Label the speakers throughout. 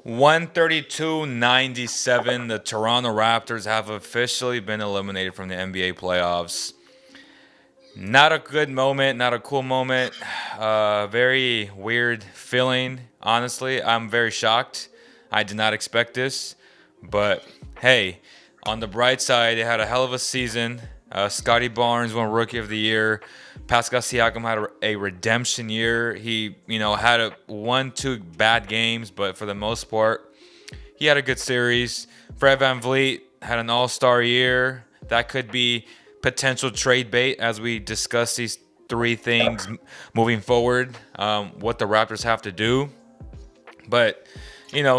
Speaker 1: 132-97. The Toronto Raptors have officially been eliminated from the NBA playoffs. Not a good moment, not a cool moment. Very weird feeling, honestly. I'm very shocked. I did not expect this. But hey, on the bright side, they had a hell of a season. Scottie Barnes won Rookie of the Year. Pascal Siakam had a redemption year. He, had one, two bad games, but for the most part, he had a good series. Fred VanVleet had an all-star year. That could be potential trade bait as we discuss these three things moving forward, what the Raptors have to do. But,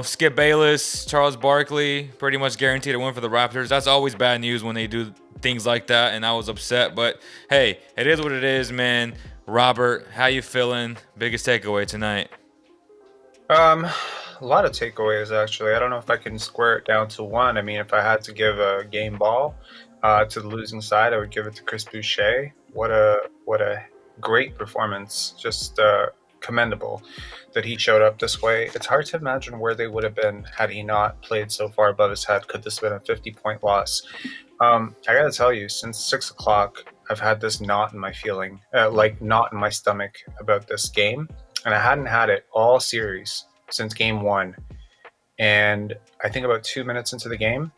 Speaker 1: Skip Bayless, Charles Barkley, pretty much guaranteed a win for the Raptors. That's always bad news when they do things like that, and I was upset. But, hey, it is what it is, man. Robert, how you feeling? Biggest takeaway tonight?
Speaker 2: A lot of takeaways actually. I don't know if I can square it down to one. I mean, if I had to give a game ball to the losing side, I would give it to Chris Boucher. What a great performance! Just commendable that he showed up this way. It's hard to imagine where they would have been had he not played so far above his head. Could this have been a 50-point loss? I gotta tell you, since 6 o'clock, I've had this knot in my knot in my stomach about this game, and I hadn't had it all series since game one. And I think about 2 minutes into the game,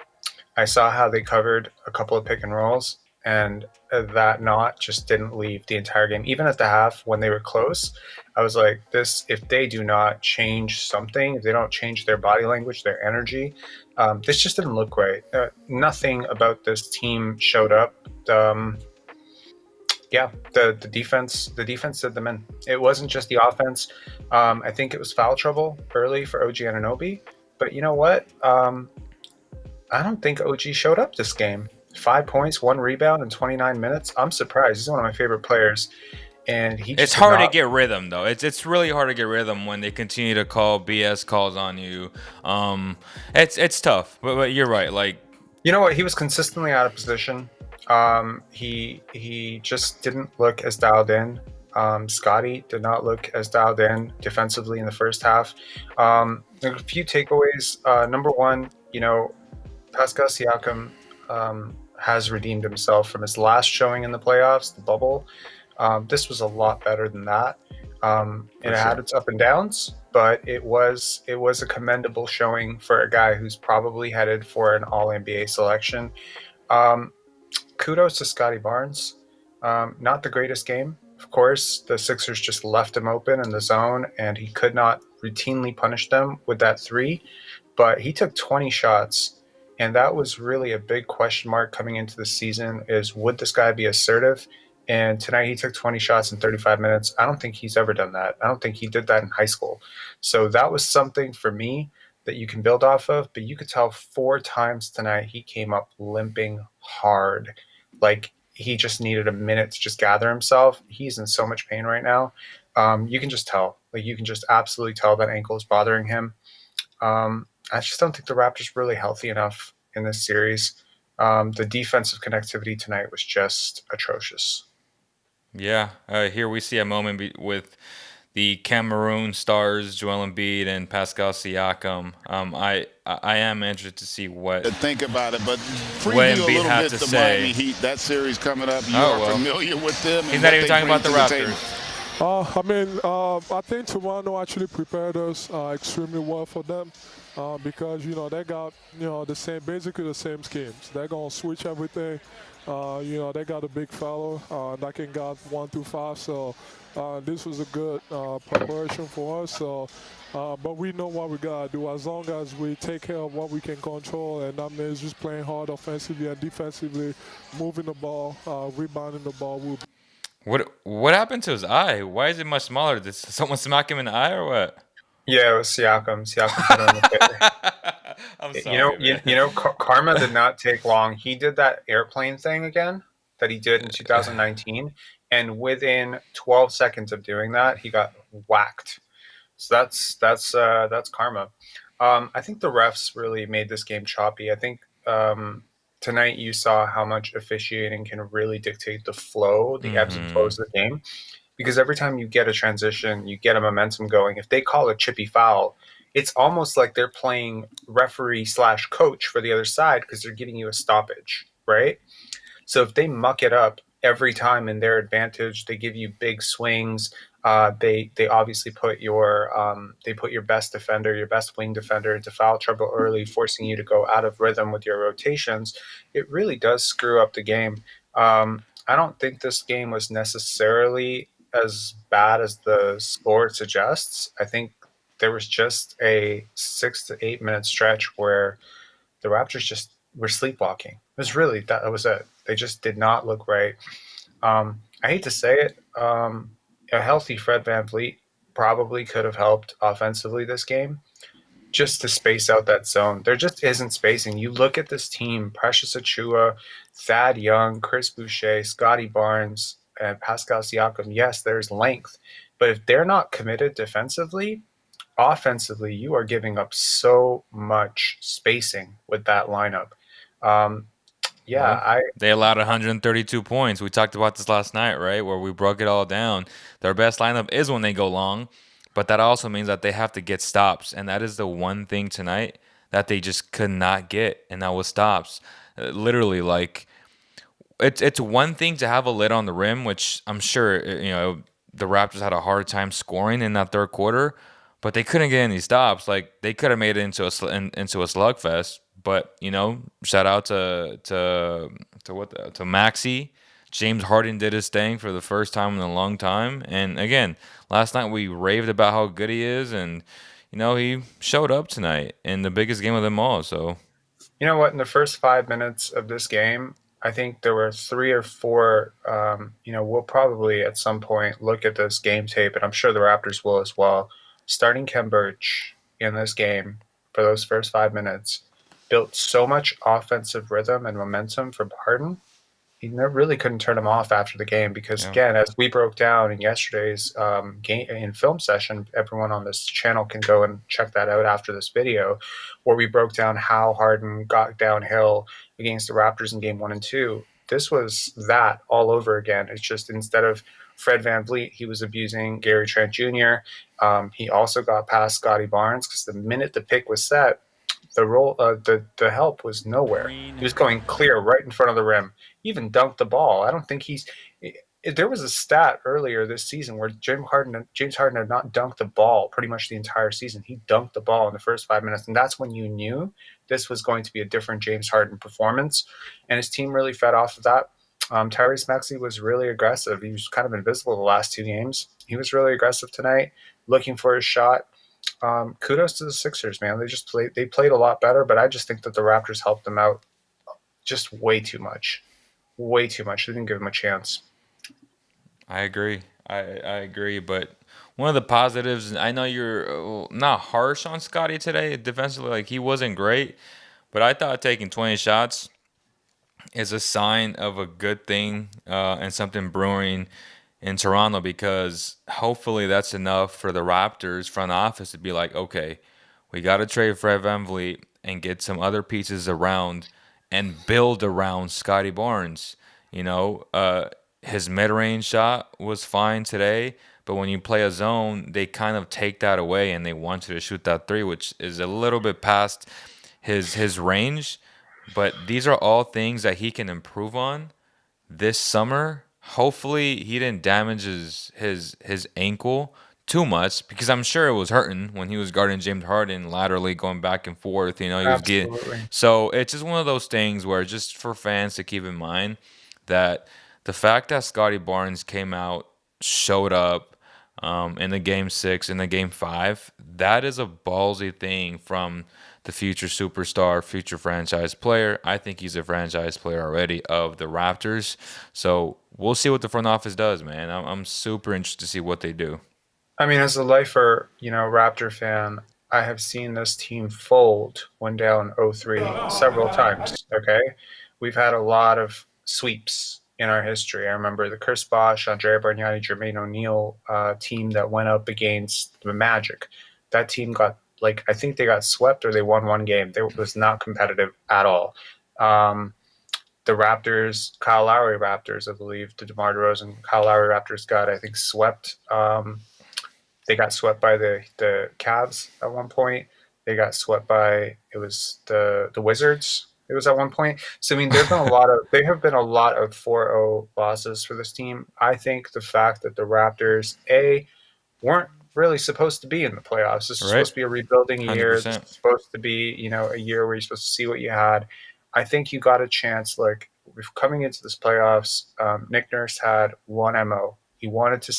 Speaker 2: I saw how they covered a couple of pick and rolls, and that knot just didn't leave the entire game. Even at the half, when they were close, I was like, "This. If they do not change something, if they don't change their body language, their energy, this just didn't look right. Nothing about this team showed up." Yeah, the defense did them in. It wasn't just the offense. I think it was foul trouble early for OG Anunoby, but you know what? I don't think OG showed up this game. 5 points, one rebound in 29 minutes. I'm surprised. He's one of my favorite players, and he
Speaker 1: It's
Speaker 2: just did
Speaker 1: hard to
Speaker 2: not.
Speaker 1: get rhythm though. It's really hard to get rhythm when they continue to call BS calls on you. It's tough, but you're right. Like
Speaker 2: You know what? He was consistently out of position. He just didn't look as dialed in. Scottie did not look as dialed in defensively in the first half. There are a few takeaways. Number one, Pascal Siakam has redeemed himself from his last showing in the playoffs, the bubble. This was a lot better than that. It
Speaker 1: for
Speaker 2: had
Speaker 1: sure.
Speaker 2: its up and downs, but it was a commendable showing for a guy who's probably headed for an All NBA selection. Um, Kudos to Scottie Barnes. Not the greatest game, of course. The Sixers just left him open in the zone, and he could not routinely punish them with that three. But he took 20 shots, and that was really a big question mark coming into the season: is would this guy be assertive? And tonight he took 20 shots in 35 minutes. I don't think he's ever done that. I don't think he did that in high school. So that was something for me that you can build off of. But you could tell 4 times tonight he came up limping hard. Like he just needed a minute to just gather himself. He's in so much pain right now. You can just tell. Like you can just absolutely tell that ankle is bothering him. I just don't think the Raptors were really healthy enough in this series. The defensive connectivity tonight was just atrocious.
Speaker 1: Yeah, here we see a moment with the Cameroon stars Joel Embiid and Pascal Siakam. I am interested to see what
Speaker 3: To think about it, but
Speaker 1: what
Speaker 3: preview a
Speaker 1: Embiid
Speaker 3: little
Speaker 1: had
Speaker 3: bit
Speaker 1: to
Speaker 3: the Miami
Speaker 1: say.
Speaker 3: Heat. That series coming up, you
Speaker 1: Oh
Speaker 3: are
Speaker 1: well,
Speaker 3: familiar with them
Speaker 1: he's
Speaker 3: and
Speaker 1: not
Speaker 3: what
Speaker 1: even
Speaker 3: they
Speaker 1: talking
Speaker 3: bring
Speaker 1: about the
Speaker 3: to the table.
Speaker 1: Raptors.
Speaker 4: I think Toronto actually prepared us extremely well for them because they got basically the same schemes. They're gonna switch everything. They got a big fellow that can guard 1 through 5. So this was a good preparation for us. So, but we know what we gotta do as long as we take care of what we can control, and that means just playing hard offensively and defensively, moving the ball, rebounding the ball. We'll
Speaker 1: What happened to his eye? Why is it much smaller? Did someone smack him in the eye or what?
Speaker 2: Yeah, it was Siakam. Siakam hit him in the face.
Speaker 1: I'm
Speaker 2: You know,
Speaker 1: sorry,
Speaker 2: you,
Speaker 1: man.
Speaker 2: you know, karma did not take long. He did that airplane thing again that he did in 2019, and within 12 seconds of doing that, he got whacked. So that's karma. I think the refs really made this game choppy. I think tonight you saw how much officiating can really dictate the flow, the ebbs and
Speaker 1: Hmm.
Speaker 2: flows of the game. Because every time you get a transition, you get a momentum going. If they call a chippy foul, it's almost like they're playing referee slash coach for the other side because they're giving you a stoppage, right? So if they muck it up every time in their advantage, they give you big swings. They obviously put your best defender, your best wing defender, into foul trouble early, forcing you to go out of rhythm with your rotations. It really does screw up the game. I don't think this game was necessarily as bad as the score suggests. I think there was just a 6 to 8 minute stretch where the Raptors just were sleepwalking. It was really that was it. They just did not look right. I hate to say it, a healthy Fred VanVleet probably could have helped offensively this game just to space out that zone. There just isn't spacing. You look at this team: Precious Achua, Thad Young, Chris Boucher, Scottie Barnes, and Pascal Siakam. Yes, there's length, but if they're not committed defensively, offensively, you are giving up so much spacing with that lineup. Um, yeah,
Speaker 1: Well, they allowed 132 points. We talked about this last night, right? Where we broke it all down. Their best lineup is when they go long, but that also means that they have to get stops. And that is the one thing tonight that they just could not get, and that was stops. Literally, like it's one thing to have a lid on the rim, which I'm sure the Raptors had a hard time scoring in that third quarter, but they couldn't get any stops. Like they could have made it into a slugfest. But shout out to Maxi. James Harden did his thing for the first time in a long time, and again, last night we raved about how good he is, and he showed up tonight in the biggest game of them all. So
Speaker 2: you know what? In the first 5 minutes of this game, I think there were three or four. We'll probably at some point look at this game tape, and I'm sure the Raptors will as well. Starting Ken Birch in this game for those first 5 minutes built so much offensive rhythm and momentum for Harden. He really couldn't turn him off after the game because,
Speaker 1: yeah.
Speaker 2: again, as we broke down in yesterday's game in film session, everyone on this channel can go and check that out after this video, where we broke down how Harden got downhill against the Raptors in game 1 and 2. This was that all over again. It's just instead of Fred VanVleet, he was abusing Gary Trent Jr. He also got past Scottie Barnes because the minute the pick was set, the help was nowhere. He was going clear right in front of the rim. He even dunked the ball. I don't think he's. There was a stat earlier this season where James Harden had not dunked the ball pretty much the entire season. He dunked the ball in the first 5 minutes, and that's when you knew this was going to be a different James Harden performance. And his team really fed off of that. Tyrese Maxey was really aggressive. He was kind of invisible the last two games. He was really aggressive tonight, looking for his shot. Kudos to the Sixers, man. They played a lot better, but I just think that the Raptors helped them out just way too much. They didn't give them a chance.
Speaker 1: I agree. I agree. But one of the positives, I know you're not harsh on Scottie today defensively. Like he wasn't great, but I thought taking 20 shots is a sign of a good thing and something brewing in Toronto because hopefully that's enough for the Raptors front office to be like, okay, we got to trade Fred VanVleet and get some other pieces around and build around Scottie Barnes. His mid-range shot was fine today, but when you play a zone, they kind of take that away and they want you to shoot that three, which is a little bit past his range. But these are all things that he can improve on this summer. Hopefully, he didn't damage his ankle too much because I'm sure it was hurting when he was guarding James Harden laterally going back and forth. He was getting
Speaker 2: Absolutely.
Speaker 1: so it's just one of those things where just for fans to keep in mind that the fact that Scottie Barnes came out, showed up in the game 6, in the game 5, that is a ballsy thing from the future superstar, future franchise player. I think he's a franchise player already of the Raptors. So we'll see what the front office does, man. I'm super interested to see what they do.
Speaker 2: I mean, as a lifer, Raptor fan, I have seen this team fold when down 0-3 several times. Okay, we've had a lot of sweeps in our history. I remember the Chris Bosh, Andrea Bargnani, Jermaine O'Neal team that went up against the Magic. That team got I think they got swept or they won one game. It was not competitive at all. The Raptors, Kyle Lowry Raptors, I believe, the DeMar DeRozan Kyle Lowry Raptors got, I think, swept. They got swept by the Cavs at one point. They got swept by it was the Wizards. It was at one point. So I mean, there have been a lot of 4-0 losses for this team. I think the fact that the Raptors weren't really supposed to be in the playoffs. This was
Speaker 1: Right?
Speaker 2: supposed to be a rebuilding year. This
Speaker 1: 100%.
Speaker 2: was supposed to be, a year where you're supposed to see what you had. I think you got a chance. Like coming into this playoffs, Nick Nurse had one mo. He wanted to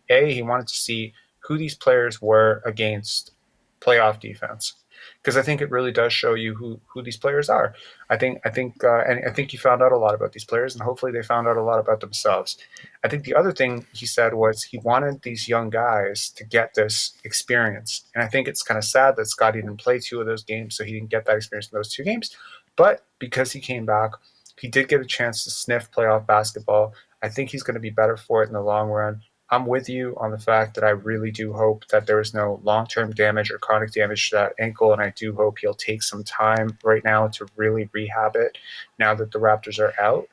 Speaker 2: he wanted to see who these players were against playoff defense, because I think it really does show you who these players are. And I think you found out a lot about these players, and hopefully they found out a lot about themselves. I think the other thing he said was he wanted these young guys to get this experience. And I think it's kind of sad that Scottie didn't play 2 of those games, so he didn't get that experience in those 2 games. But because he came back, he did get a chance to sniff playoff basketball. I think he's going to be better for it in the long run. I'm with you on the fact that I really do hope that there is no long-term damage or chronic damage to that ankle, and I do hope he'll take some time right now to really rehab it now that the Raptors are out.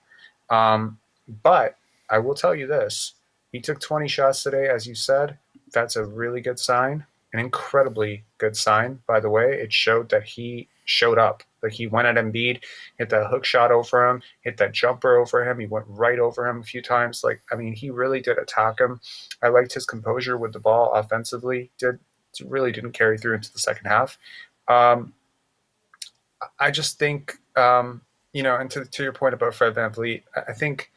Speaker 2: But I will tell you this. He took 20 shots today, as you said. That's a really good sign, an incredibly good sign, by the way. It showed that he showed up. Like he went at Embiid, hit that hook shot over him, hit that jumper over him. He went right over him a few times. Like, I mean, he really did attack him. I liked his composure with the ball offensively. Really didn't carry through into the second half. I just think, and to your point about Fred VanVleet, I think,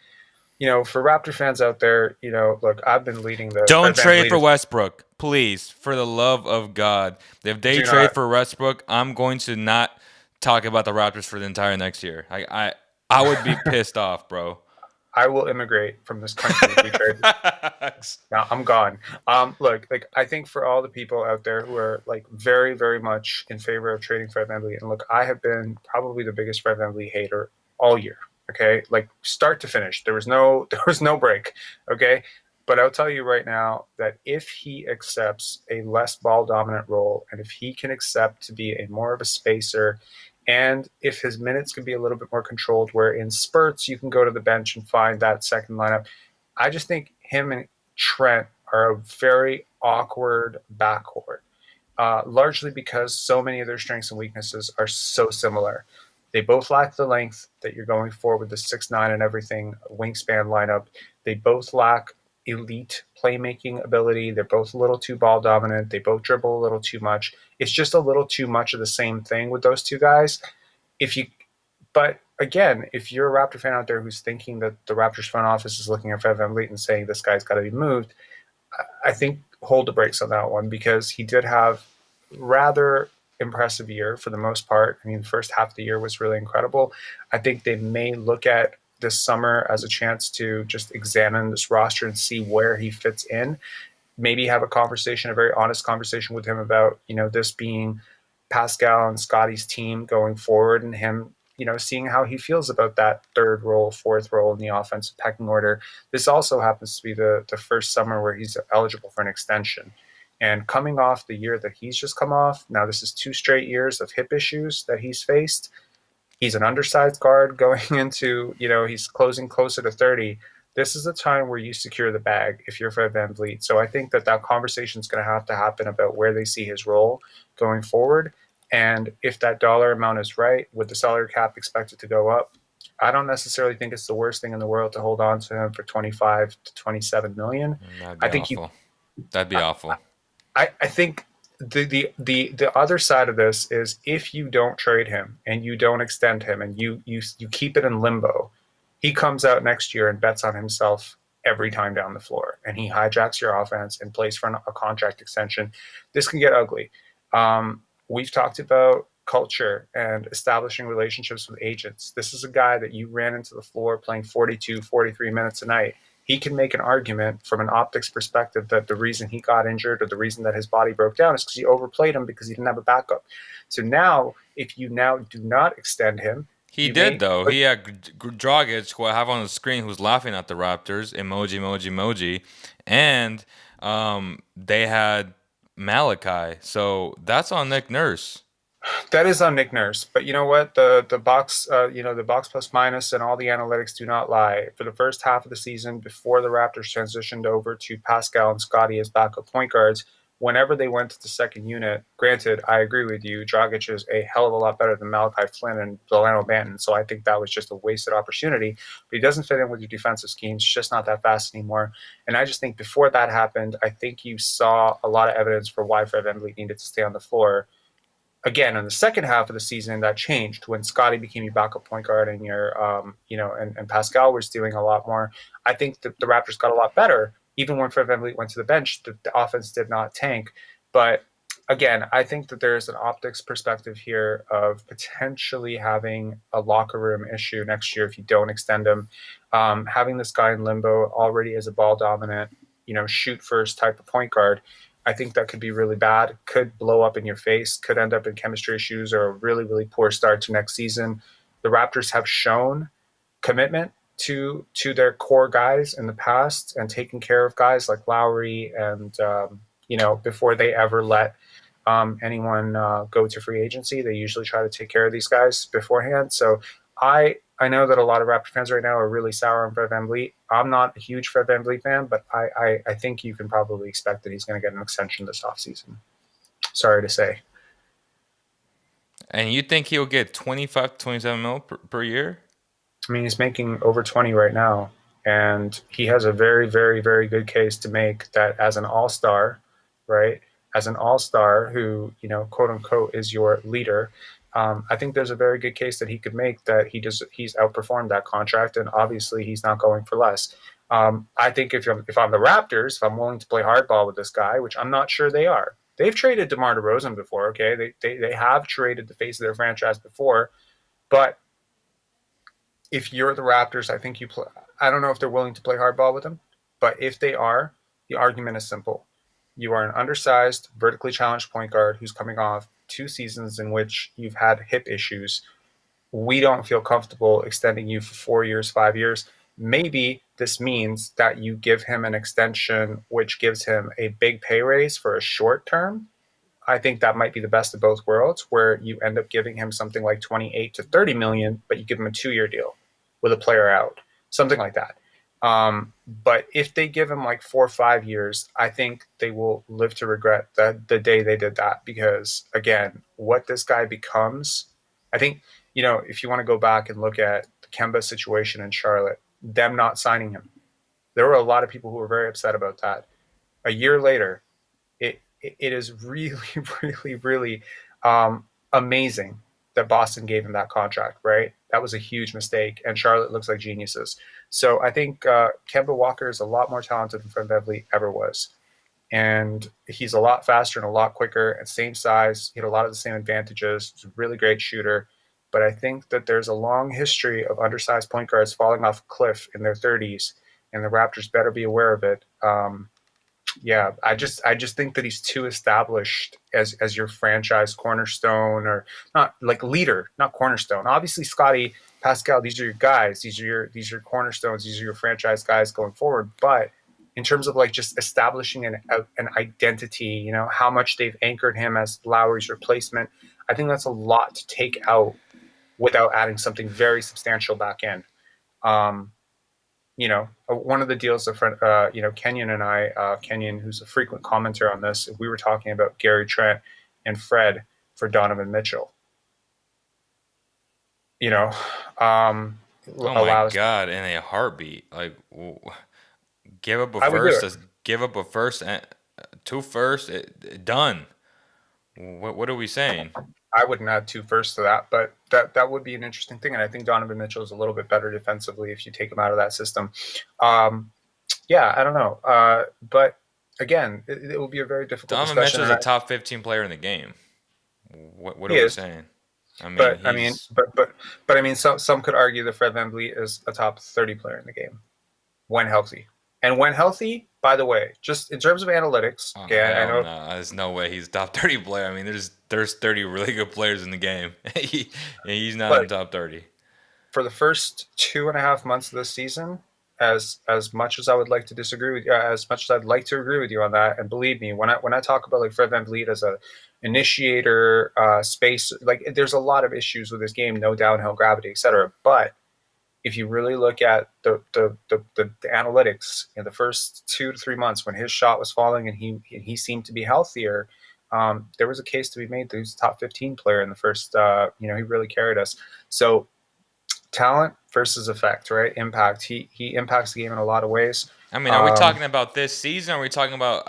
Speaker 2: for Raptor fans out there, look, I've been leading the
Speaker 1: Don't
Speaker 2: Fred
Speaker 1: trade
Speaker 2: VanVleet
Speaker 1: for
Speaker 2: is
Speaker 1: Westbrook, please, for the love of God. If they
Speaker 2: do
Speaker 1: trade
Speaker 2: not.
Speaker 1: for Westbrook, I'm going to not talk about the Raptors for the entire next year. I would be pissed off, bro.
Speaker 2: I will immigrate from this country if we trade. No, I'm gone. Look, like I think for all the people out there who are like very, very much in favor of trading Fred VanVleet, and look, I have been probably the biggest Fred VanVleet hater all year. Okay, like start to finish, there was no break. Okay, but I'll tell you right now that if he accepts a less ball dominant role, and if he can accept to be a more of a spacer, and if his minutes can be a little bit more controlled, where in spurts you can go to the bench and find that second lineup, I just think him and Trent are a very awkward backcourt, largely because so many of their strengths and weaknesses are so similar. They both lack the length that you're going for with the 6'9" and everything wingspan lineup. They both lack elite playmaking ability. They're both a little too ball dominant. They both dribble a little too much. It's just a little too much of the same thing with those two guys. If you, but again, if you're a Raptor fan out there who's thinking that the Raptors front office is looking at Fred VanVleet and saying this guy's got to be moved, I think hold the brakes on that one, because he did have rather impressive year for the most part. I mean, the first half of the year was really incredible. I think they may look at this summer as a chance to just examine this roster and see where he fits in. Maybe have a conversation, a very honest conversation with him about, this being Pascal and Scottie's team going forward, and him, seeing how he feels about that third role, fourth role in the offensive pecking order. This also happens to be the first summer where he's eligible for an extension. And coming off the year that he's just come off, now this is 2 straight years of hip issues that he's faced. He's an undersized guard going into, he's closing closer to 30. This is a time where you secure the bag if you're Fred VanVleet. So I think that conversation is going to happen about where they see his role going forward. And if that dollar amount is right, with the salary cap expected to go up, I don't necessarily think it's the worst thing in the world to hold on to him for 25 to 27 million.
Speaker 1: That'd
Speaker 2: I
Speaker 1: be
Speaker 2: think
Speaker 1: awful. That'd be awful.
Speaker 2: I think the other side of this is if you don't trade him and you don't extend him and you keep it in limbo, he comes out next year and bets on himself every time down the floor, and he hijacks your offense and plays for a contract extension. This can get ugly. We've talked about culture and establishing relationships with agents. This is a guy that you ran into the floor playing 42, 43 minutes a night. He can make an argument from an optics perspective that the reason he got injured or the reason that his body broke down is because you overplayed him because he didn't have a backup. So now, if you now do not extend him,
Speaker 1: He did, though. He had Dragic, who I have on the screen, who's laughing at the Raptors, emoji, emoji, emoji, and they had Malachi. So that's on Nick Nurse.
Speaker 2: That is on Nick Nurse, but you know what? The box, the box plus minus and all the analytics do not lie. For the first half of the season, before the Raptors transitioned over to Pascal and Scottie as backup point guards, whenever they went to the second unit, granted, I agree with you, Dragic is a hell of a lot better than Malachi Flynn and Delano Banton, so I think that was just a wasted opportunity. But he doesn't fit in with your defensive schemes, just not that fast anymore. And I just think before that happened, I think you saw a lot of evidence for why Fred VanVleet needed to stay on the floor. Again, in the second half of the season, that changed when Scottie became your backup point guard and and Pascal was doing a lot more. I think that the Raptors got a lot better. Even when Fred VanVleet went to the bench, the offense did not tank. But again, I think that there's an optics perspective here of potentially having a locker room issue next year if you don't extend him. Having this guy in limbo already as a ball dominant, shoot first type of point guard, I think that could be really bad, could blow up in your face, could end up in chemistry issues or a really, really poor start to next season. The Raptors have shown commitment to their core guys in the past and taking care of guys like Lowry and before they ever let anyone go to free agency, they usually try to take care of these guys beforehand. So I know that a lot of Raptor fans right now are really sour on Fred VanVleet. I'm not a huge Fred VanVleet fan, but I think you can probably expect that he's going to get an extension this offseason. Sorry to say.
Speaker 1: And you think he'll get 25, 27 mil per year?
Speaker 2: I mean, he's making over 20 right now, and he has a very, very, very good case to make that as an all-star, right? As an all-star who, quote unquote, is your leader. I think there's a very good case that he could make that he's outperformed that contract, and obviously he's not going for less. I think if I'm the Raptors, if I'm willing to play hardball with this guy, which I'm not sure they are, they've traded DeMar DeRozan before. Okay, they have traded the face of their franchise before, but if you're the Raptors, I think you play. I don't know if they're willing to play hardball with him, but if they are, the argument is simple. You are an undersized, vertically challenged point guard who's coming off 2 seasons in which you've had hip issues. We don't feel comfortable extending you for 4 years, 5 years. Maybe this means that you give him an extension, which gives him a big pay raise for a short term. I think that might be the best of both worlds, where you end up giving him something like 28 to 30 million, but you give him a 2-year deal with a player out, something like that. But if they give him like 4 or 5 years, I think they will live to regret the day they did that, because again, what this guy becomes, I think, if you want to go back and look at the Kemba situation in Charlotte, them not signing him, there were a lot of people who were very upset about that. A year later, it is really, really, really amazing that Boston gave him that contract, right? That was a huge mistake, and Charlotte looks like geniuses. So I think Kemba Walker is a lot more talented than Fred VanVleet ever was. And he's a lot faster and a lot quicker and same size. He had a lot of the same advantages. He's a really great shooter. But I think that there's a long history of undersized point guards falling off a cliff in their 30s, and the Raptors better be aware of it. Yeah, I just think that he's too established as your franchise cornerstone, or not like leader, not cornerstone. Obviously, Scottie, Pascal, these are your guys. These are your cornerstones. These are your franchise guys going forward. But in terms of like just establishing an identity, how much they've anchored him as Lowry's replacement, I think that's a lot to take out without adding something very substantial back in. Um, one of the deals that Kenyon and I, Kenyon, who's a frequent commenter on this, we were talking about Gary Trent and Fred for Donovan Mitchell.
Speaker 1: Oh my God, in a heartbeat. Like, give up a
Speaker 2: I would do
Speaker 1: first,
Speaker 2: it.
Speaker 1: give up a first and 2 firsts, done. What are we saying?
Speaker 2: I wouldn't add 2 firsts to that, but that would be an interesting thing. And I think Donovan Mitchell is a little bit better defensively if you take him out of that system. Yeah, I don't know. But again, it will be a very difficult
Speaker 1: Donovan
Speaker 2: discussion.
Speaker 1: Mitchell is a top 15 player in the game. What
Speaker 2: He
Speaker 1: are we
Speaker 2: is.
Speaker 1: saying? I mean,
Speaker 2: But
Speaker 1: he's
Speaker 2: I mean, some could argue that Fred VanVleet is a top 30 player in the game when healthy. And when healthy, by the way, just in terms of analytics, okay, I know.
Speaker 1: no, there's no way he's a top 30 player. I mean, there's 30 really good players in the game. He's not in the top 30.
Speaker 2: For the first 2.5 months of this season, as much as I would like to disagree with you, as much as I'd like to agree with you on that, and believe me, when I talk about like Fred VanVleet as a initiator, space, like there's a lot of issues with his game, no downhill gravity, etc. But if you really look at the analytics in the first 2 to 3 months when his shot was falling and he seemed to be healthier, there was a case to be made that he was a top 15 player in the first. He really carried us. So talent versus effect, right? Impact. He impacts the game in a lot of ways.
Speaker 1: I mean, are we
Speaker 2: Um,
Speaker 1: talking about this season? Or are we talking about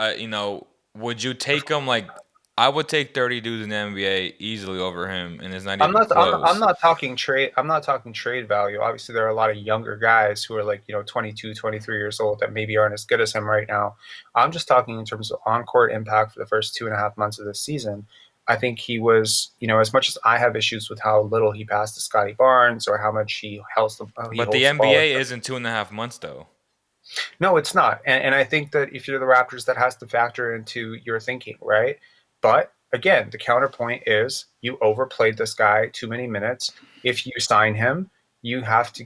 Speaker 1: would you take him like I would take 30 dudes in the NBA easily over him, and it's not
Speaker 2: I'm
Speaker 1: even
Speaker 2: not. I'm
Speaker 1: close.
Speaker 2: not talking trade. I'm not talking trade value. Obviously, there are a lot of younger guys who are like 22, 23 years old that maybe aren't as good as him right now. I'm just talking in terms of on-court impact for the first 2.5 months of this season. I think he was, as much as I have issues with how little he passed to Scottie Barnes or how much he
Speaker 1: But the
Speaker 2: holds the ball.
Speaker 1: NBA isn't 2.5 months though.
Speaker 2: No, it's not. And I think that if you're the Raptors, that has to factor into your thinking, right? But again, the counterpoint is you overplayed this guy too many minutes. If you sign him, you have to,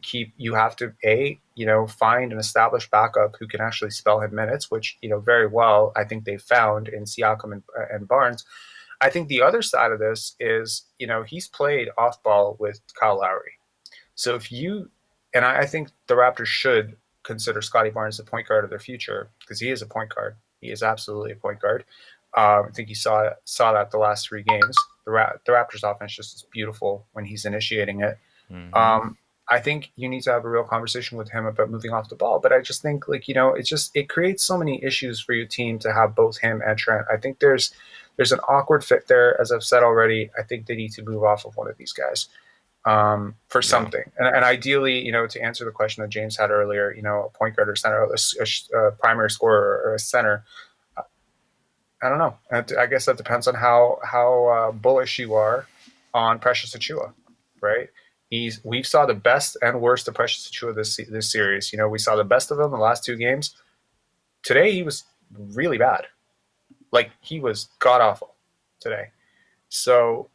Speaker 2: find an established backup who can actually spell him minutes, which, very well, I think they found in Siakam and Barnes. I think the other side of this is, he's played off ball with Kyle Lowry. So if you, and I think the Raptors should consider Scottie Barnes the point guard of their future because he is a point guard. He is absolutely a point guard. I think you saw that the last 3 games. The Raptors offense just is beautiful when he's initiating it.
Speaker 1: Hmm.
Speaker 2: Um, I think you need to have a real conversation with him about moving off the ball. But I just think it creates so many issues for your team to have both him and Trent. I think there's an awkward fit there, as I've said already. I think they need to move off of one of these guys for
Speaker 1: Yeah.
Speaker 2: something. And ideally, to answer the question that James had earlier, a point guard or center, a primary scorer or a center. I don't know. I guess that depends on how bullish you are on Precious Achua, right? We saw the best and worst of Precious Achua this series. We saw the best of him in the last 2 games. Today he was really bad. Like he was god awful today. So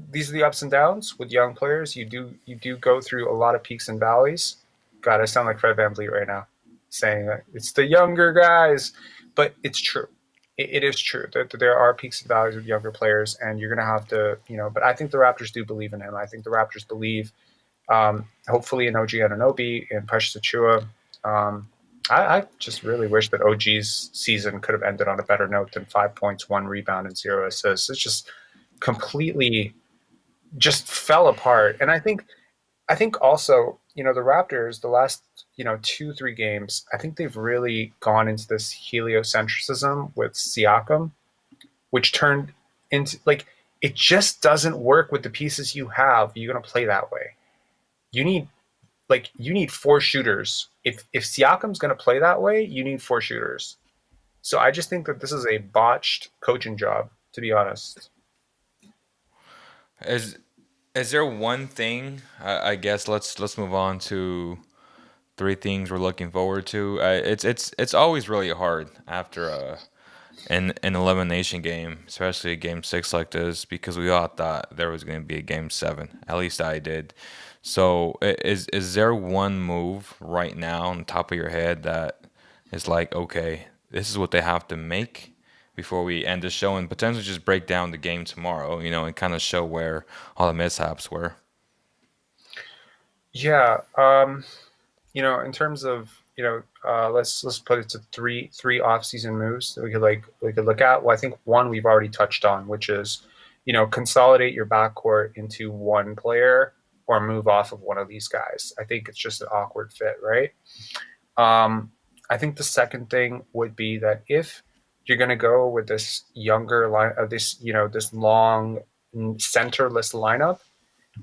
Speaker 2: these are the ups and downs with young players. You do go through a lot of peaks and valleys. God, I sound like Fred VanVleet right now, saying that it's the younger guys, but it's true. It is true that there are peaks and valleys with younger players, and you're going to have to, But I think the Raptors do believe in him. I think the Raptors believe, hopefully, in OG Anunoby and Precious Achua. I just really wish that OG's season could have ended on a better note than 5 points, 1 rebound, and 0 assists. It's just completely just fell apart. And I think also, the Raptors, the last, 2, 3 games, I think they've really gone into this heliocentrism with Siakam, which turned into like it just doesn't work with the pieces you have. You're gonna play that way. You need you need 4 shooters. If Siakam's gonna play that way, you need 4 shooters. So I just think that this is a botched coaching job, to be honest.
Speaker 1: Is is there one thing? I guess let's move on to three things we're looking forward to. It's always really hard after an elimination game, especially a game six like this, because we all thought there was going to be a game seven. At least I did. So is there one move right now on the top of your head that is like, okay, this is what they have to make before we end the show and potentially just break down the game tomorrow, and kind of show where all the mishaps were.
Speaker 2: Yeah. In terms of let's put it to three off season moves that we could look at. Well, I think one we've already touched on, which is consolidate your backcourt into one player or move off of one of these guys. I think it's just an awkward fit, right? I think the second thing would be that if you're going to go with this younger line of this long centerless lineup,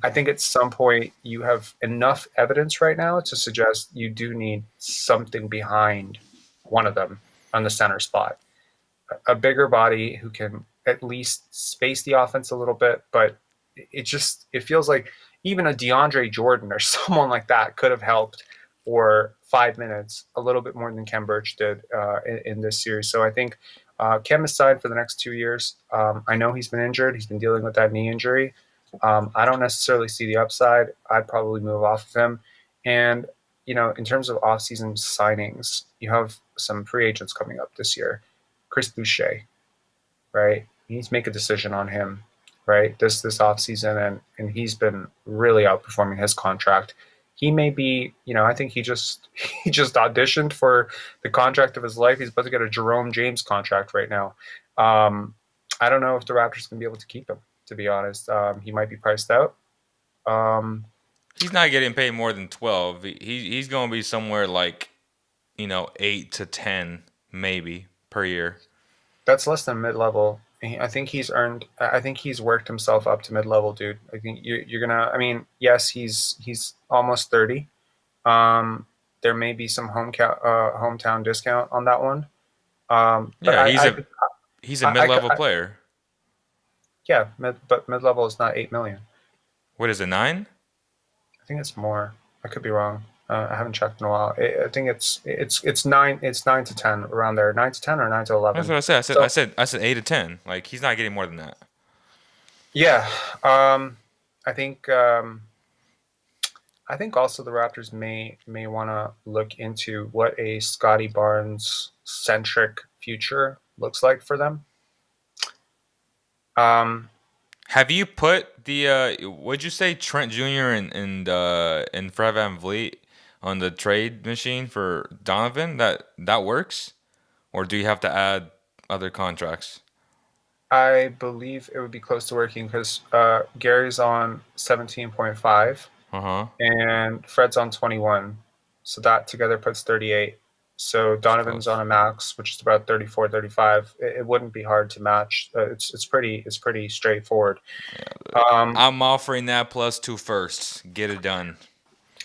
Speaker 2: I think at some point you have enough evidence right now to suggest you do need something behind one of them on the center spot. A bigger body who can at least space the offense a little bit, but it feels like even a DeAndre Jordan or someone like that could have helped for 5 minutes a little bit more than Kem Birch did in this series. So I think Kem is signed for the next 2 years. I know he's been injured. He's been dealing with that knee injury. I don't necessarily see the upside. I'd probably move off of him. And, in terms of offseason signings, you have some free agents coming up this year. Chris Boucher, right? You need to make a decision on him, right? This offseason, and he's been really outperforming his contract. he may be, I think he just he just auditioned for the contract of his life. He's about to get a Jerome James contract right now. Um, I don't know if the Raptors can be able to keep him. To be honest, he might be priced out. Um,
Speaker 1: He's not getting paid more than 12. He's going to be somewhere like 8 to 10 maybe per year.
Speaker 2: that's less than mid level. I think he's earned. I think he's worked himself up to mid level, dude. I think you're gonna. I mean, yes, he's almost 30. Um, there may be some hometown discount on that one. But
Speaker 1: Yeah, he's a mid-level
Speaker 2: I
Speaker 1: player.
Speaker 2: yeah, but mid level is not 8 million.
Speaker 1: What is it, 9?
Speaker 2: I think it's more. I could be wrong. I haven't checked in a while. I think it's nine. It's 9 to 10 around there. 9 to 10 or 9 to 11.
Speaker 1: That's what I said.
Speaker 2: So
Speaker 1: I said 8 to 10. Like he's not getting more than that.
Speaker 2: yeah, I think I think also the Raptors may want to look into what a Scottie Barnes centric future looks like for them. Um,
Speaker 1: Have you put the would you say Trent Jr. and Fred VanVleet on the trade machine for Donovan? That works? Or do you have to add other contracts?
Speaker 2: I believe it would be close to working because Gary's on 17.5
Speaker 1: Uh-huh.
Speaker 2: and Fred's on 21. So that together puts 38. So
Speaker 1: It's
Speaker 2: Donovan's on
Speaker 1: close.
Speaker 2: a max, which is about 34, 35. It wouldn't be hard to match. It's pretty straightforward. Um,
Speaker 1: I'm offering that plus 2 firsts. Get it done.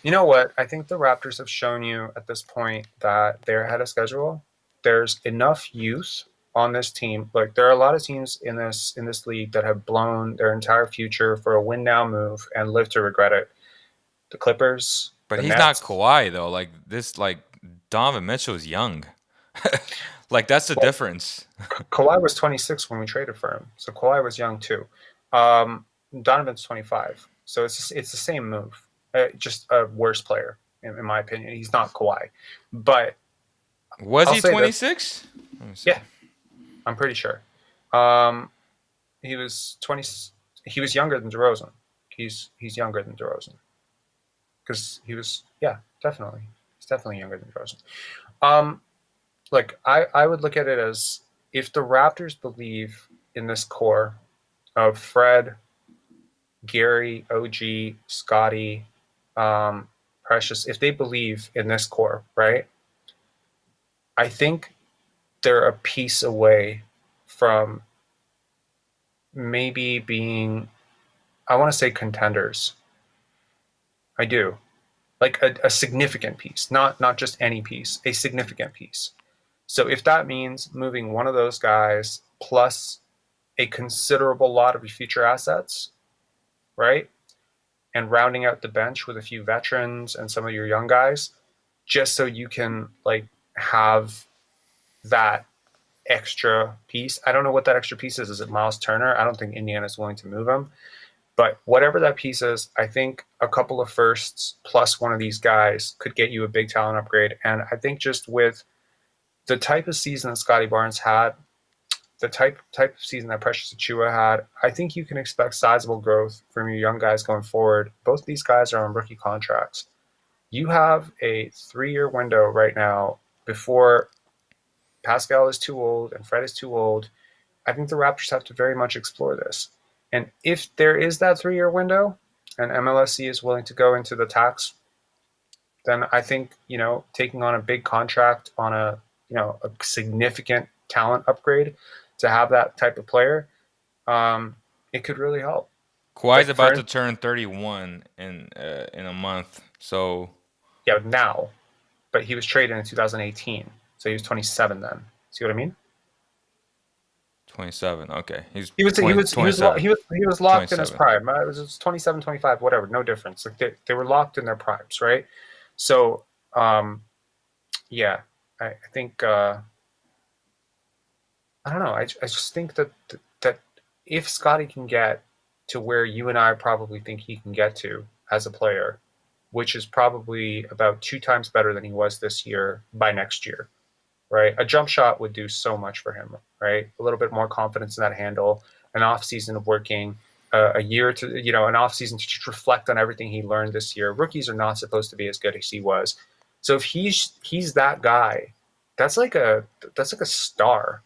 Speaker 2: you know what? I think the Raptors have shown you at this point that they're ahead of schedule. There's enough youth on this team. Like there are a lot of teams in this league that have blown their entire future for a win now move and live to regret it. The Clippers,
Speaker 1: But
Speaker 2: the
Speaker 1: he's not
Speaker 2: Nets.
Speaker 1: Kawhi though. Like Donovan Mitchell's young. Like that's the
Speaker 2: Well,
Speaker 1: difference.
Speaker 2: Kawhi was 26 when we traded for him, so Kawhi was young too. Um, Donovan's 25, so it's the same move, just a worse player in my opinion. He's not Kawhi, but
Speaker 1: Was
Speaker 2: I'll
Speaker 1: he
Speaker 2: say this:
Speaker 1: 26? Let me see.
Speaker 2: yeah, I'm pretty sure. Um, he was 20. He was younger than DeRozan. He's younger than DeRozan because he was, yeah, definitely. He's definitely younger than DeRozan. Um, Look, I would look at it as if the Raptors believe in this core of Fred, Gary, OG, Scottie, Precious, if they believe in this core, right? I think they're a piece away from maybe being, I want to say contenders. I do. Like a significant piece, not just any piece, a significant piece. So if that means moving one of those guys plus a considerable lot of your future assets, right? And rounding out the bench with a few veterans and some of your young guys, just so you can like have that extra piece. I don't know what that extra piece is. Is it Miles Turner? I don't think Indiana's willing to move him. But whatever that piece is, I think a couple of firsts plus one of these guys could get you a big talent upgrade. And I think just with the type of season that Scottie Barnes had, the type of season that Precious Achua had, I think you can expect sizable growth from your young guys going forward. Both of these guys are on rookie contracts. You have a 3-year window right now before Pascal is too old and Fred is too old. I think the Raptors have to very much explore this. And if there is that 3-year window and MLSE is willing to go into the tax, then I think, taking on a big contract on a significant talent upgrade to have that type of player, it could really help.
Speaker 1: Kawhi's
Speaker 2: Like
Speaker 1: about to turn 31 in a month. So
Speaker 2: yeah, now, but he was traded in 2018, so he was 27 then. See what I mean?
Speaker 1: 27. Okay. He's
Speaker 2: He was he
Speaker 1: 20,
Speaker 2: was he was
Speaker 1: 27.
Speaker 2: he was locked in his
Speaker 1: 27.
Speaker 2: prime. It was 27, 25, whatever, no difference. Like they were locked in their primes, right? So yeah, I think I don't know. I just think that if Scottie can get to where you and I probably think he can get to as a player, which is probably about 2 times better than he was this year by next year, right? A jump shot would do so much for him, right? A little bit more confidence in that handle, an off season of working. a year to, an offseason to just reflect on everything he learned this year. Rookies are not supposed to be as good as he was. So if he's that guy, that's like a star.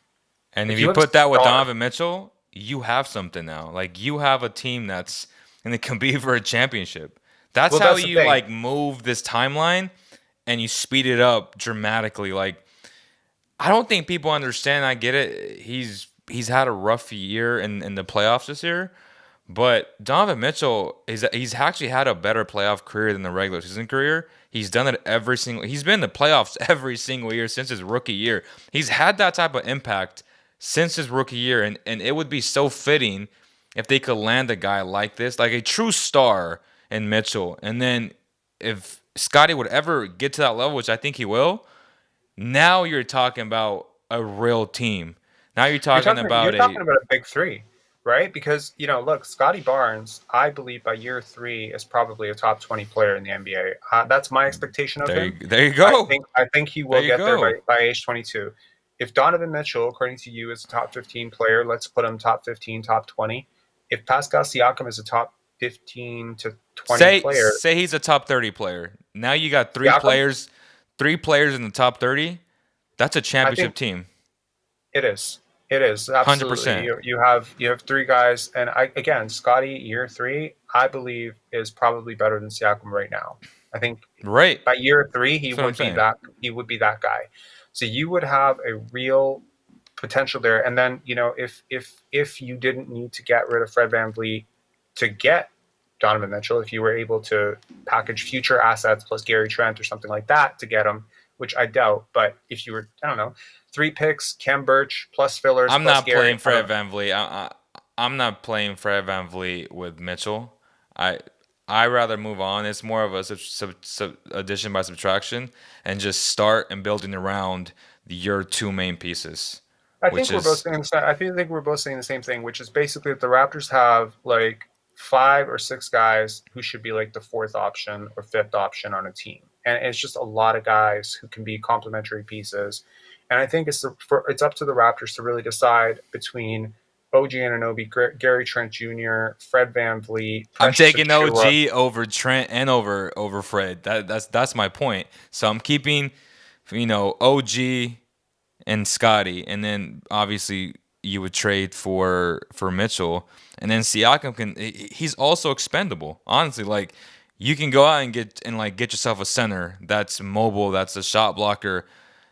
Speaker 1: And if
Speaker 2: Like
Speaker 1: you
Speaker 2: you have a
Speaker 1: put that with
Speaker 2: star.
Speaker 1: Donovan Mitchell, you have something now. Like you have a team that's going to compete for a championship. That's
Speaker 2: Well,
Speaker 1: how
Speaker 2: that's the
Speaker 1: you
Speaker 2: thing.
Speaker 1: like move this timeline and you speed it up dramatically. Like I don't think people understand. I get it. He's had a rough year in the playoffs this year, but Donovan Mitchell he's actually had a better playoff career than the regular season career. He's done it every single. He's been in the playoffs every single year since his rookie year. He's had that type of impact since his rookie year, and it would be so fitting if they could land a guy like this, like a true star in Mitchell, and then if Scottie would ever get to that level, which I think he will, now you're talking about a real team. Now you're talking
Speaker 2: You're
Speaker 1: about
Speaker 2: talking about a big three, right? Because look, Scottie Barnes, I believe by year 3 is probably a top 20 player in the NBA. That's my expectation of him.
Speaker 1: there you go.
Speaker 2: I think he
Speaker 1: There
Speaker 2: will
Speaker 1: you
Speaker 2: get there
Speaker 1: go.
Speaker 2: by age 22. If Donovan Mitchell, according to you, is a top 15 player, let's put him top 15, top 20. If Pascal Siakam is a top 15 to 20 player,
Speaker 1: Say he's a top 30 player. Now you got
Speaker 2: Siakam,
Speaker 1: three players in the top 30. That's a
Speaker 2: I
Speaker 1: championship
Speaker 2: think
Speaker 1: team.
Speaker 2: it is. It is absolutely.
Speaker 1: 100%.
Speaker 2: You have 3 guys, and again, Scottie year 3, I believe is probably better than Siakam right now. I think
Speaker 1: Right.
Speaker 2: by year 3
Speaker 1: That's what I'm saying.
Speaker 2: he would be that guy. So you would have a real potential there. And then if you didn't need to get rid of Fred VanVleet to get Donovan Mitchell, if you were able to package future assets plus Gary Trent or something like that to get him, which I doubt, but if you were, I don't know, 3 picks, Kem Birch plus fillers
Speaker 1: I'm
Speaker 2: plus
Speaker 1: not
Speaker 2: Gary.
Speaker 1: playing Fred VanVleet. I'm not playing Fred VanVleet with Mitchell. I rather move on. It's more of a addition by subtraction and just start and building around your 2 main pieces,
Speaker 2: I
Speaker 1: which
Speaker 2: think we're both
Speaker 1: is
Speaker 2: saying the same. I think we're both saying the same thing, which is basically that the Raptors have like 5 or 6 guys who should be like the 4th option or 5th option on a team, and it's just a lot of guys who can be complementary pieces. And I think it's up to the Raptors to really decide between OG Anunoby, Gary Trent Jr., Fred VanVleet,
Speaker 1: I'm
Speaker 2: Precious
Speaker 1: taking
Speaker 2: Achua.
Speaker 1: OG over Trent and over Fred. That's my point. So I'm keeping, OG and Scottie, and then obviously you would trade for Mitchell, and then Siakam he's also expendable. Honestly, like you can go out and get yourself a center that's mobile, that's a shot blocker.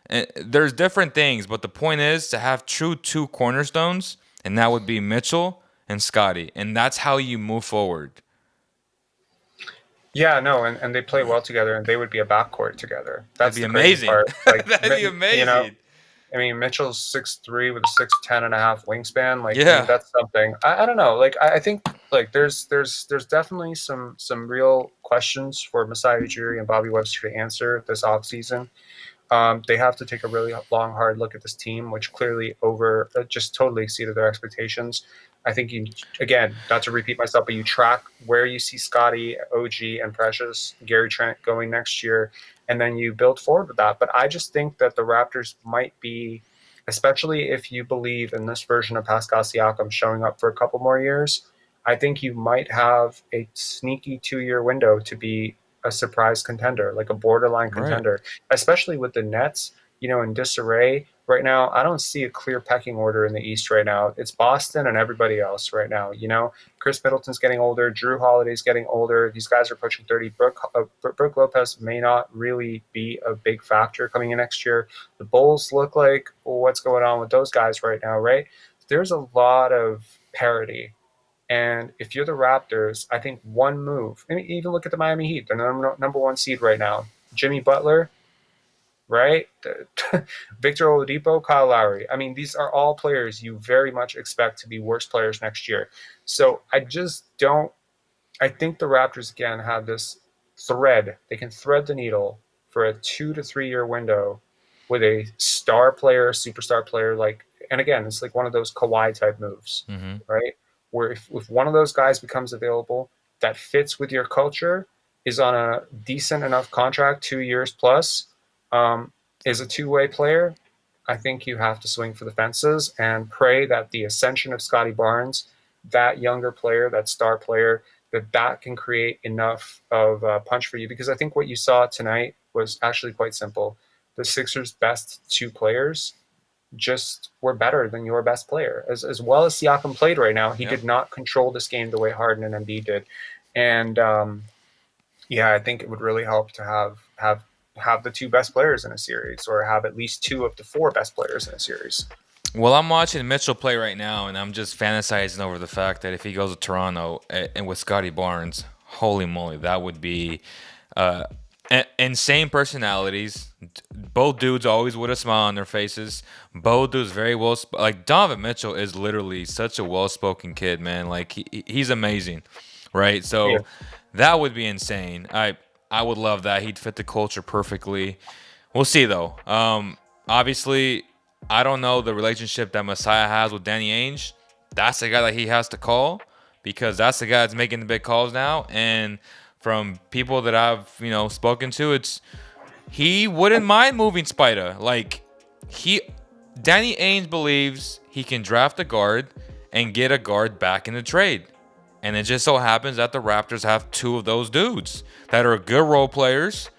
Speaker 1: And there's different things, but the point is to have true 2 cornerstones, and that would be Mitchell and Scottie, and that's how you move forward.
Speaker 2: Yeah, no, and they play well together, and they would be a backcourt together.
Speaker 1: That'd
Speaker 2: That's
Speaker 1: be
Speaker 2: the crazy
Speaker 1: amazing.
Speaker 2: part. Like,
Speaker 1: That'd be
Speaker 2: you know,
Speaker 1: amazing.
Speaker 2: I mean, Mitchell's 6'3" with a 6'10" and a half wingspan. Like, I mean,
Speaker 1: Yeah.
Speaker 2: that's something. I don't know. Like, I think like there's definitely some real questions for Masai Ujiri and Bobby Webster to answer this offseason. They have to take a really long, hard look at this team, which clearly just totally exceeded their expectations. I think again, not to repeat myself, but you track where you see Scottie, OG, and Precious, Gary Trent going next year, and then you build forward with that. But I just think that the Raptors might be, especially if you believe in this version of Pascal Siakam showing up for a couple more years, I think you might have a sneaky 2-year window to be a surprise contender, like a borderline
Speaker 1: Right.
Speaker 2: contender, especially with the Nets, in disarray right now. I don't see a clear pecking order in the East right now. It's Boston and everybody else right now. Chris Middleton's getting older. Drew Holiday's getting older. These guys are approaching 30. Brooke Lopez may not really be a big factor coming in next year. The Bulls look like, well, what's going on with those guys right now, right? There's a lot of parity. And if you're the Raptors, I think one move, and even look at the Miami Heat, they're number 1 seed right now. Jimmy Butler, right? Victor Oladipo, Kyle Lowry. I mean, these are all players you very much expect to be worse players next year. So I just don't. I think the Raptors again have this thread. They can thread the needle for a 2 to 3 year window with a star player, superstar player. And again, it's like one of those Kawhi type moves,
Speaker 1: Mm-hmm.
Speaker 2: right? Where if one of those guys becomes available that fits with your culture, is on a decent enough contract, 2 years plus, is a 2-way player, I think you have to swing for the fences and pray that the ascension of Scottie Barnes that younger player, that star player, that can create enough of a punch for you. Because I think what you saw tonight was actually quite simple. The Sixers' best two players just were better than your best player. As well as Siakam played right now, he
Speaker 1: Yep.
Speaker 2: did not control this game the way Harden and Embiid did. And yeah, I think it would really help to have the two best players in a series, or have at least two of the four best players in a series.
Speaker 1: Well, I'm watching Mitchell play right now, and I'm just fantasizing over the fact that if he goes to Toronto and with Scottie Barnes, holy moly, that would be insane personalities. Both dudes always with a smile on their faces. Both dudes very well. Like Donovan Mitchell is literally such a well-spoken kid, man. Like he's amazing, right?
Speaker 2: Yeah.
Speaker 1: So that would be insane. I would love that. He'd fit the culture perfectly. We'll see though. Obviously, I don't know the relationship that Messiah has with Danny Ainge. That's the guy that he has to call, because that's the guy that's making the big calls now. And from people that I've spoken to, it's he wouldn't mind moving Spida. Like Danny Ainge believes he can draft a guard and get a guard back in the trade. And it just so happens that the Raptors have two of those dudes that are good role players.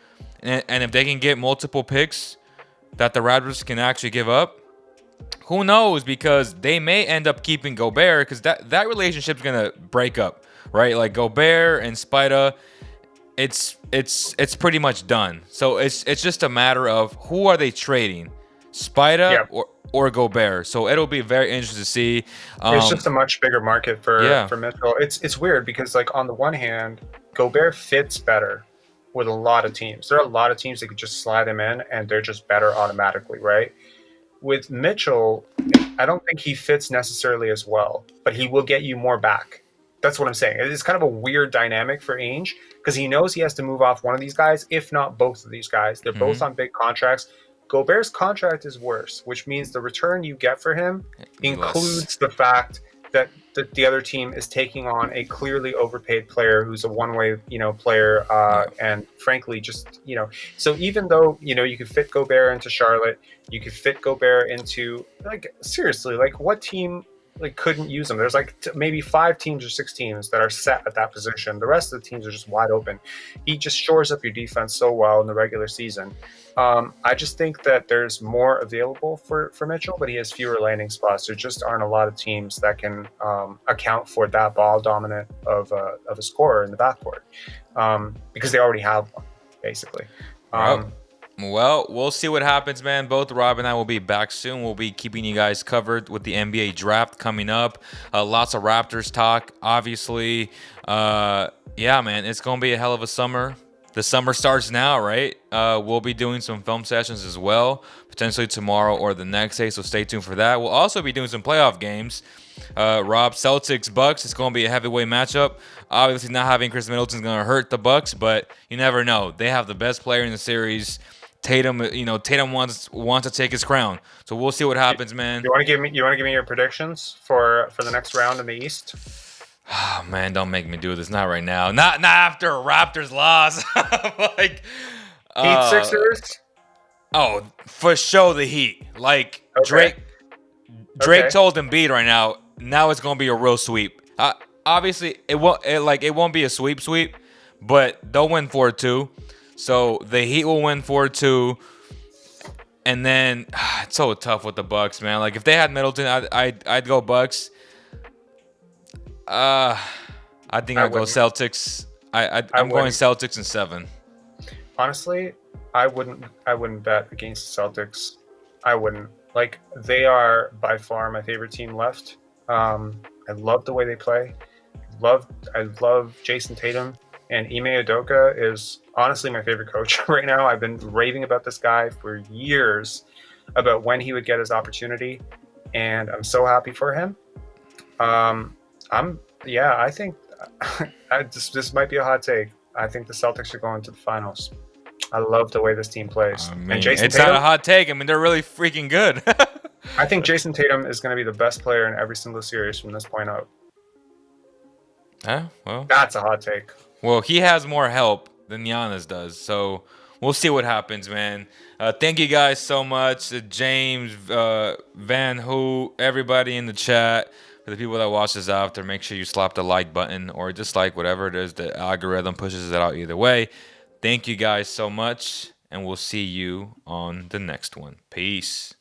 Speaker 1: And if they can get multiple picks that the Raptors can actually give up, who knows? Because they may end up keeping Gobert, because that relationship's gonna break up, right? Like Gobert and Spida, it's pretty much done. So it's just a matter of who are they trading, Spida or Gobert. So it'll be very interesting to see.
Speaker 2: It's just a much bigger market for Mitchell. It's weird because, like, on the one hand, Gobert fits better with a lot of teams. There are a lot of teams that could just slide him in and they're just better automatically, right? With Mitchell, I don't think he fits necessarily as well, but he will get you more back. That's what I'm saying. It's kind of a weird dynamic for Ainge, because he knows he has to move off one of these guys, if not both of these guys. They're both on big contracts. Gobert's contract is worse, which means the return you get for him includes the fact that the other team is taking on a clearly overpaid player who's a one-way, player, and frankly, just, so even though, you could fit Gobert into Charlotte, you could fit Gobert into, like, seriously, like, what team, like, couldn't use him? There's like maybe 5 teams or 6 teams that are set at that position. The rest of the teams are just wide open. He just shores up your defense so well in the regular season. I just think that there's more available for Mitchell, but he has fewer landing spots. There just aren't a lot of teams that can account for that ball dominant of a scorer in the backcourt, because they already have one, basically.
Speaker 1: Well, we'll see what happens, man. Both Rob and I will be back soon. We'll be keeping you guys covered with the NBA draft coming up. Lots of Raptors talk, obviously. Yeah, man, it's going to be a hell of a summer. The summer starts now, right? We'll be doing some film sessions as well, potentially tomorrow or the next day, so stay tuned for that. We'll also be doing some playoff games. Rob, Celtics, Bucks. It's going to be a heavyweight matchup. Obviously, not having Chris Middleton is going to hurt the Bucks, but you never know. They have the best player in the series. Tatum, Tatum wants to take his crown. So we'll see what happens, man.
Speaker 2: You want to give me your predictions for the next round in the East?
Speaker 1: Oh, man, don't make me do this. Not right now. Not after a Raptors loss. Like
Speaker 2: Heat Sixers.
Speaker 1: Oh, for sure the Heat. Like
Speaker 2: Okay.
Speaker 1: Drake told Embiid right now. Now it's gonna be a real sweep. Obviously, it won't be a sweep, but they'll win 4-2. So the Heat will win 4-2. And then it's so tough with the Bucks, man. Like if they had Middleton, I'd go Bucks. I think I'd go Celtics. I'm going Celtics in 7.
Speaker 2: Honestly, I wouldn't bet against the Celtics. I wouldn't. Like, they are by far my favorite team left. I love the way they play. I love Jason Tatum, and Ime Udoka is honestly my favorite coach right now. I've been raving about this guy for years, about when he would get his opportunity, and I'm so happy for him. I think this might be a hot take. I think the Celtics are going to the finals. I love the way this team plays.
Speaker 1: I mean,
Speaker 2: and Jason
Speaker 1: it's
Speaker 2: Tatum,
Speaker 1: not a hot take. I mean, they're really freaking good.
Speaker 2: I think Jason Tatum is going to be the best player in every single series from this point out.
Speaker 1: Well,
Speaker 2: that's a hot take.
Speaker 1: Well, he has more help than Giannis does, so we'll see what happens, man. Thank you guys so much, James, Van Who, everybody in the chat. For the people that watch this after, make sure you slap the like button or dislike, whatever it is. The algorithm pushes it out either way. Thank you guys so much, and we'll see you on the next one. Peace.